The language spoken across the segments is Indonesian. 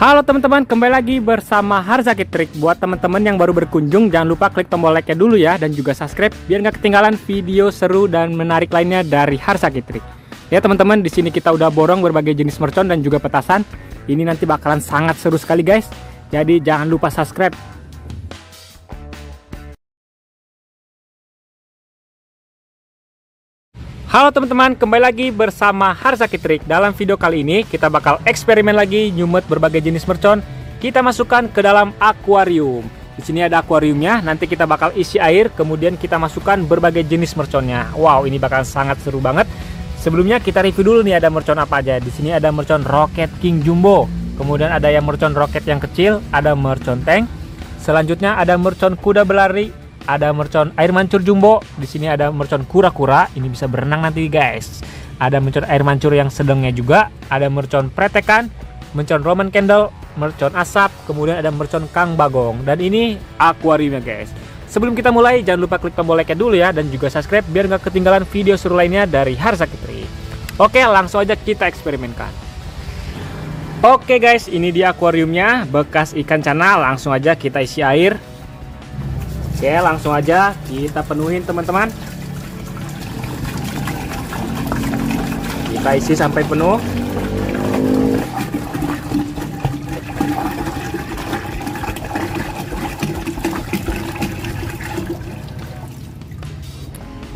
Halo teman-teman, kembali lagi bersama Harzaki Trik. Buat teman-teman yang baru berkunjung, jangan lupa klik tombol like-nya dulu ya, dan juga subscribe biar nggak ketinggalan video seru dan menarik lainnya dari Harzaki Trik. Ya teman-teman, di sini kita udah borong berbagai jenis mercon dan juga petasan. Ini nanti bakalan sangat seru sekali guys. Jadi jangan lupa subscribe. Halo teman-teman, kembali lagi bersama Harzaki Trik. Dalam video kali ini kita bakal eksperimen lagi nyumet berbagai jenis mercon. Kita masukkan ke dalam akuarium. Di sini ada akuariumnya, nanti kita bakal isi air, kemudian kita masukkan berbagai jenis merconnya. Wow, ini bakal sangat seru banget. Sebelumnya kita review dulu nih ada mercon apa aja. Di sini ada mercon Rocket King Jumbo. Kemudian ada yang mercon roket yang kecil, ada mercon tank. Selanjutnya ada mercon kuda berlari. Ada mercon air mancur jumbo. Di sini ada mercon kura-kura. Ini bisa berenang nanti guys. Ada mercon air mancur yang sedangnya juga. Ada mercon pretekan, mercon Roman candle, mercon asap. Kemudian ada mercon Kang Bagong. Dan ini akuariumnya guys. Sebelum kita mulai, jangan lupa klik tombol like-nya dulu ya, dan juga subscribe biar nggak ketinggalan video seru lainnya dari Harzaki Trik. Oke, langsung aja kita eksperimenkan. Oke guys, ini dia akuariumnya, bekas ikan cana. Langsung aja kita isi air. Oke, langsung aja kita penuhin teman-teman. Kita isi sampai penuh.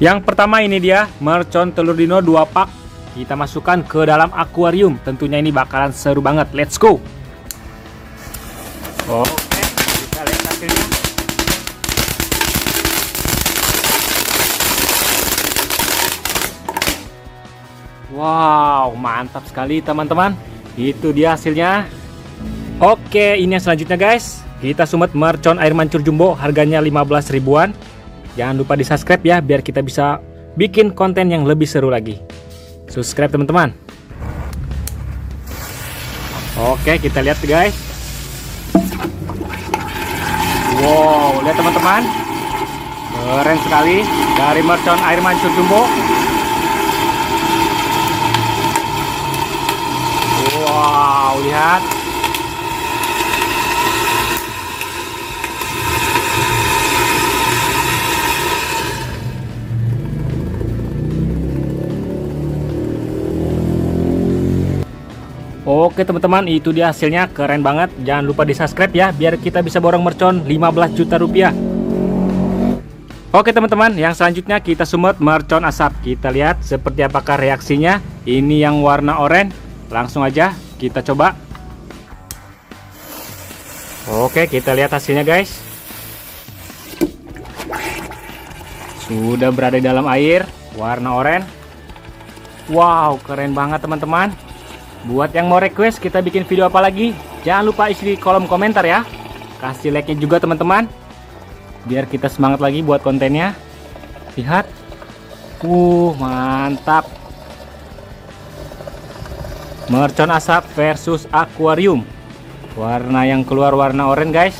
Yang pertama ini dia mercon telur dino 2 pak. Kita masukkan ke dalam akuarium. Tentunya ini bakalan seru banget. Let's go. Oke, kita lihat hasilnya. Wow, mantap sekali teman-teman. Itu dia hasilnya. Oke, ini yang selanjutnya guys. Kita sumet mercon air mancur jumbo, harganya 15 ribuan. Jangan lupa di subscribe ya, biar kita bisa bikin konten yang lebih seru lagi. Subscribe teman-teman. Oke, kita lihat guys. Wow, lihat teman-teman. Keren sekali dari mercon air mancur jumbo. Wow, lihat. Oke teman-teman, itu dia hasilnya, keren banget. Jangan lupa di subscribe ya, biar kita bisa borong mercon 15 juta rupiah. Oke teman-teman, yang selanjutnya kita sumet mercon asap. Kita lihat seperti apakah reaksinya. Ini yang warna oranye. Langsung aja kita coba. Oke, kita lihat hasilnya guys. Sudah berada di dalam air, warna oranye. Wow, keren banget teman-teman. Buat yang mau request kita bikin video apa lagi, jangan lupa isi di kolom komentar ya. Kasih like-nya juga teman-teman, biar kita semangat lagi buat kontennya. Lihat. Mantap. Mercon asap versus akuarium. Warna yang keluar warna oranye guys.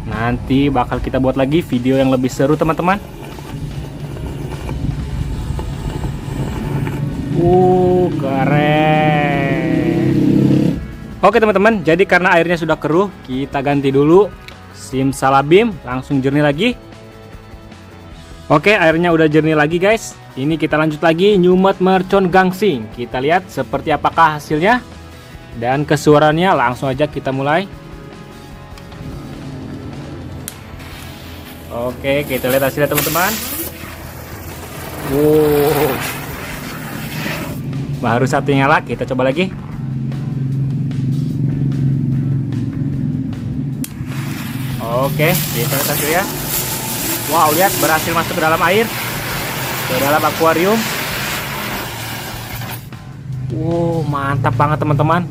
Nanti bakal kita buat lagi video yang lebih seru teman-teman. Keren. Oke teman-teman, jadi karena airnya sudah keruh, kita ganti dulu. Simsalabim, langsung jernih lagi. Oke, airnya udah jernih lagi guys. Ini kita lanjut lagi nyumet mercon gangsing. Kita lihat seperti apakah hasilnya. Dan kesuarannya langsung aja kita mulai. Oke, kita lihat hasilnya teman-teman. Baru satu nyala, kita coba lagi. Oke, kita lihat hasilnya. Wow, lihat berhasil masuk ke dalam air, ke dalam akuarium. Mantap banget teman-teman.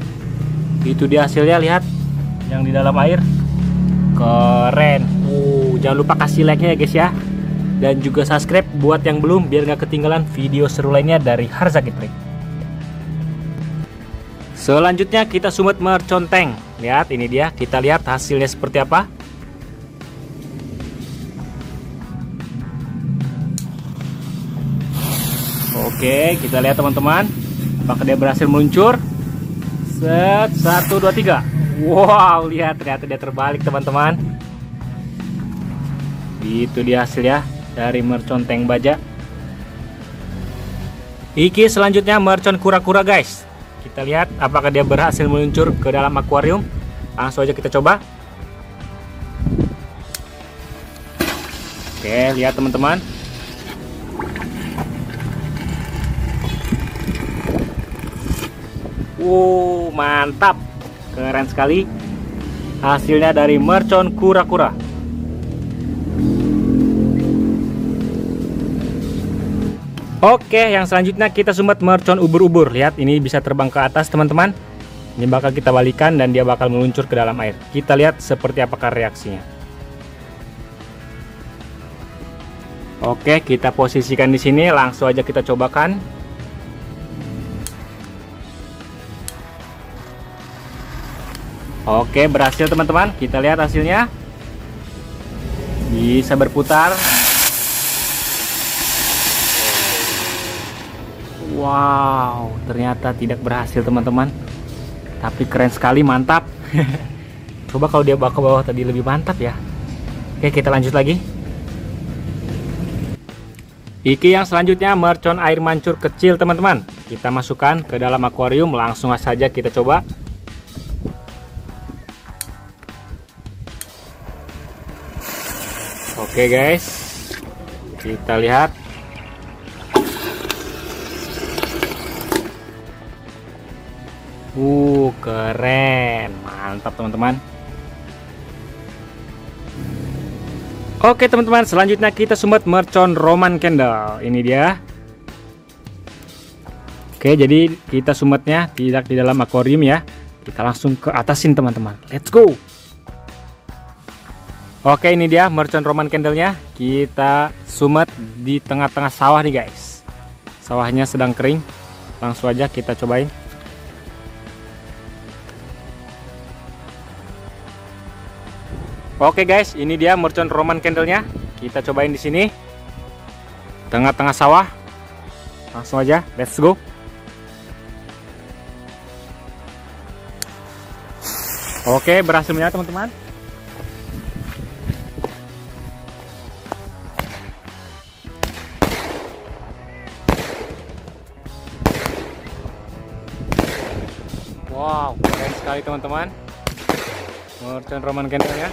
Itu dia hasilnya, lihat yang di dalam air. Keren. Jangan lupa kasih like-nya ya guys ya, dan juga subscribe buat yang belum, biar nggak ketinggalan video seru lainnya dari Harzaki Trik. Selanjutnya kita sumet mercon tank. Lihat, ini dia. Kita lihat hasilnya seperti apa. Oke, kita lihat teman-teman, apakah dia berhasil meluncur. Set, 1, 2, 3. Wow, lihat ternyata dia terbalik teman-teman. Itu dia hasilnya dari mercon tank baja. Iki selanjutnya mercon kura-kura guys. Kita lihat apakah dia berhasil meluncur ke dalam akuarium. Langsung aja kita coba. Oke, lihat teman-teman. Mantap, keren sekali hasilnya dari mercon kura-kura. Oke, yang selanjutnya kita sumet mercon ubur-ubur. Lihat, ini bisa terbang ke atas teman-teman. Ini bakal kita balikan dan dia bakal meluncur ke dalam air. Kita lihat seperti apakah reaksinya. Oke, kita posisikan di sini, langsung aja kita cobakan. Oke, berhasil teman-teman. Kita lihat hasilnya. Bisa berputar. Wow, ternyata tidak berhasil teman-teman. Tapi keren sekali, mantap. Coba kalau dia bawa ke bawah tadi lebih mantap ya. Oke, kita lanjut lagi. Iki yang selanjutnya mercon air mancur kecil teman-teman. Kita masukkan ke dalam akuarium, langsung saja kita coba. Oke guys, kita lihat. Keren, mantap teman-teman. Oke teman-teman, selanjutnya kita sumet mercon Roman Candle. Ini dia. Oke, jadi kita sumetnya tidak di dalam akuarium ya. Kita langsung ke atasin teman-teman. Let's go. Oke, ini dia mercon Roman Candle-nya. Kita sumet di tengah-tengah sawah nih guys. Sawahnya sedang kering. Langsung aja kita cobain. Oke guys, ini dia mercon Roman Candle-nya. Kita cobain di sini. Tengah-tengah sawah. Langsung aja, let's go. Oke, berhasil menyala teman-teman. Wow, keren sekali teman-teman. Mercon Roman Candle-nya.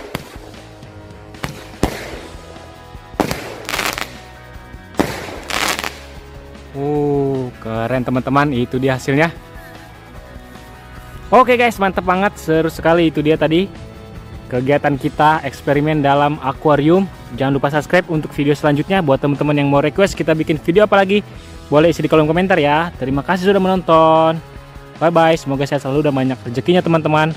Keren teman-teman, itu dia hasilnya. Oke guys, mantap banget, seru sekali. Itu dia tadi kegiatan kita eksperimen dalam akuarium. Jangan lupa subscribe untuk video selanjutnya. Buat teman-teman yang mau request kita bikin video apa lagi, boleh isi di kolom komentar ya. Terima kasih sudah menonton. Bye bye, semoga sehat selalu dan banyak rezekinya teman-teman.